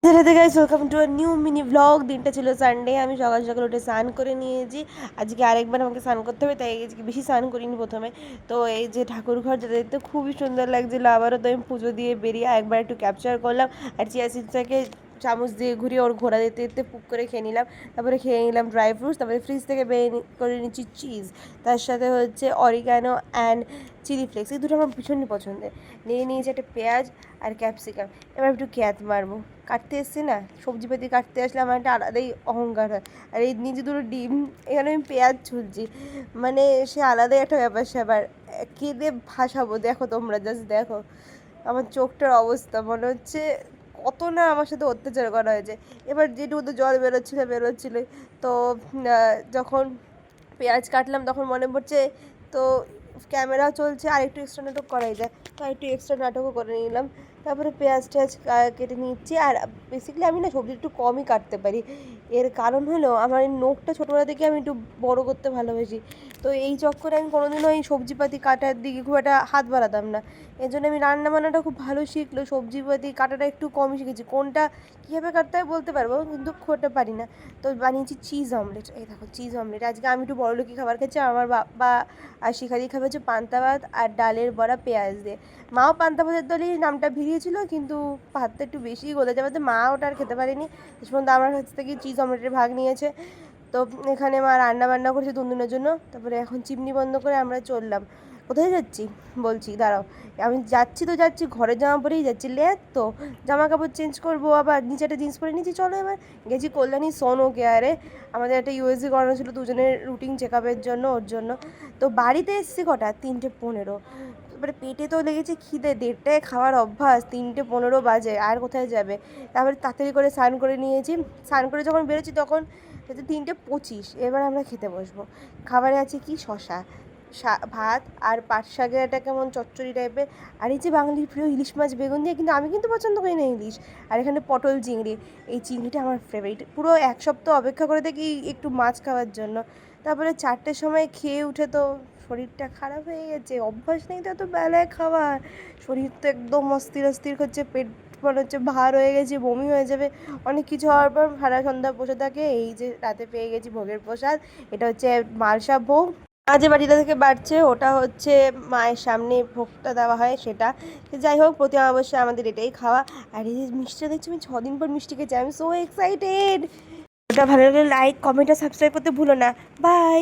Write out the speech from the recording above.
Radhe guys, welcome to a new mini blog. দিনটা ছিল Sunday. আমি সকাল সকাল উঠে স্নান করে নিয়েছি। আজকে আরেকবার আমাকে স্নান করতে হবে, তাই আজকে বেশি স্নান করিনি প্রথমে। তো এই যে ঠাকুর ঘর, যেটা দেখতে খুবই সুন্দর লাগছিলো। আবারও তো আমি পুজো দিয়ে বেরিয়ে একবার একটু ক্যাপচার করলাম। আর চিয়া সিডসটাকে চামচ দিয়ে ঘুরিয়ে ওর ঘোরা দিতে দিতে পুক করে খেয়ে নিলাম। তারপরে খেয়ে নিলাম ড্রাই ফ্রুটস। তারপরে ফ্রিজ থেকে বের করে নিচ্ছি চিজ। তার সাথে হচ্ছে অরিগানো অ্যান্ড চিলি ফ্লেক্স, এই দুটো আমার ভীষণই পছন্দের। নিয়ে নিয়েছি একটা পেঁয়াজ আর ক্যাপসিকাম। এবার একটু ক্যাত মারবো। কাটতে এসছি না, সবজিপাতি কাটতে আসলে আমার একটা আলাদাই অহংকার হয়। আর এই নিচে দুটো ডিম, এখানে আমি পেঁয়াজ ছুলছি, মানে সে আলাদাই একটা ব্যাপার স্যাপার। কেঁদে ভাসাবো, দেখো তোমরা জাস্ট দেখো আমার চোখটার অবস্থা। মনে হচ্ছে কত না আমার সাথে অত্যাচার করা হয়েছে। এবার যেটুকু তো জল বেরোচ্ছিলো। তো যখন পেঁয়াজ কাটলাম তখন মনে পড়ছে, তো ক্যামেরা চলছে, আর একটু এক্সট্রা নাটক করাই যায়, তো একটু এক্সট্রা নাটকও করে নিলাম। তারপরে পেঁয়াজ টেয়াজ কেটে নিচ্ছি। আর বেসিক্যালি আমি না সবজি একটু কমই কাটতে পারি। এর কারণ হলো আমার এই নখটা ছোটোবেলা থেকে আমি একটু বড় করতে ভালোবাসি। তো এই চক্করে আমি কোনোদিনও এই সবজিপাতি কাটার দিকে খুব একটা হাত বাড়াতাম না। এই জন্য আমি রান্না বান্নাটা খুব ভালো শিখলো, সবজিপাতি কাটাটা একটু কমই শিখেছি। কোনটা কীভাবে কাটতে হয় বলতে পারবো, কিন্তু খুব একটা পারি না। তো বানিয়েছি চিজ অমলেট। এই দেখো চিজ অমলেট। আজকে আমি একটু বড়লোকি খাবার খাচ্ছি। আমার বাবা আর শিখারি খাবে হচ্ছে পান্তা ভাত আর ডালের বড়া পেঁয়াজ দিয়ে। মাও পান্তা ভাতের দলেই নামটা ভিড়িয়েছিল, কিন্তু ভাতটা একটু বেশিই গলে যাবে, তো মা ওটা আর খেতে পারেনি। শেষ পর্যন্ত আমার কাছ থেকে চিজ অমলেটের ভাগ নিয়েছে। তো এখানে মা রান্না বান্না করেছে দুদিনের জন্য। তারপরে এখন চিমনি বন্ধ করে আমরা চললাম। কোথায় যাচ্ছি বলছি, দাঁড়াও। আমি যাচ্ছি ঘরের জামা পরেই যাচ্ছি, লেট তো জামা কাপড় চেঞ্জ করবো, আবার নিচে একটা জিন্স পরে নিচ্ছি। চলো এবার গেছি কল্যাণী সোনো কেয়ারে। আমাদের একটা ইউএসজি করানো ছিল দুজনের রুটিন চেক আপের জন্য, ওর জন্য। তো বাড়িতে এসেছি কটা, 3:15। তারপরে পেটে তো লেগেছে খিদে, 1:30টায় খাওয়ার অভ্যাস, 3:15 বাজে, আর কোথায় যাবে। তারপরে তাড়াতাড়ি করে স্নান করে নিয়েছি। স্নান করে যখন বেরোচ্ছি তখন 3:25। এবার আমরা খেতে বসবো। খাবারে আছে কি, শশা, ভাত আর পাট শাকের একটা কেমন চচ্চড়ি টাইপের। আর এই যে বাঙালির প্রিয় ইলিশ মাছ বেগুন দিয়ে, কিন্তু আমি কিন্তু পছন্দ করি না ইলিশ। আর এখানে পটল চিংড়ি, এই চিংড়িটা আমার ফেভারিট। পুরো এক সপ্তাহ অপেক্ষা করে দেখি একটু মাছ খাওয়ার জন্য। তারপরে 4টের সময় খেয়ে উঠে তো শরীরটা খারাপ হয়ে গেছে, অভ্যাস নেই তো এত বেলায় খাওয়ার। শরীর তো একদম অস্থির অস্থির করছে, পেট মনে হচ্ছে ভার হয়ে গেছে, বমি হয়ে যাবে। অনেক কিছু হওয়ার পর সারা সন্ধ্যা বসে থাকে। এই যে রাতে পেয়ে গেছি ভোগের প্রসাদ, এটা হচ্ছে মালসা ভোগ। যে বাটিটা থেকে বাড়ছে ওটা হচ্ছে মায়ের সামনে ভোগটা দেওয়া হয় সেটা। যাই হোক, প্রতি অবশ্যই আমাদের এটাই খাওয়া। আর এই যে মিষ্টিটা দেখছি, আমি 6 দিন পর মিষ্টি খেয়েছি, আমি সো এক্সাইটেড। ওটা ভালো লাগলে লাইক কমেন্ট আর সাবস্ক্রাইব করতে ভুলো না। বাই।